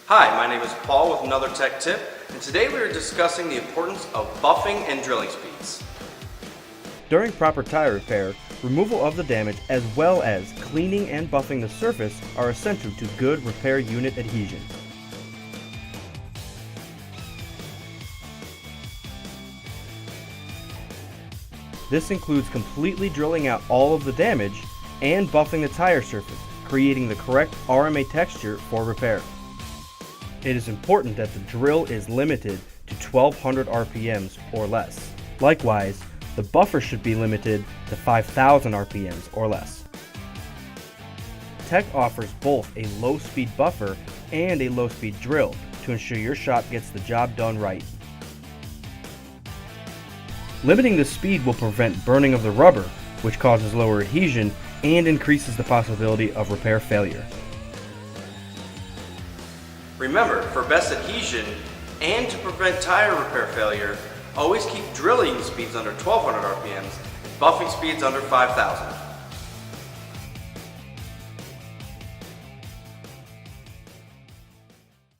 Hi, my name is Paul with another tech tip, and today we are discussing the importance of buffing and drilling speeds. During proper tire repair, removal of the damage as well as cleaning and buffing the surface are essential to good repair unit adhesion. This includes completely drilling out all of the damage and buffing the tire surface, creating the correct RMA texture for repair. It is important that the drill is limited to 1200 RPMs or less. Likewise, the buffer should be limited to 5000 RPMs or less. Tech offers both a low-speed buffer and a low-speed drill to ensure your shop gets the job done right. Limiting the speed will prevent burning of the rubber, which causes lower adhesion and increases the possibility of repair failure. Remember, for best adhesion and to prevent tire repair failure, always keep drilling speeds under 1200 RPMs and buffing speeds under 5000.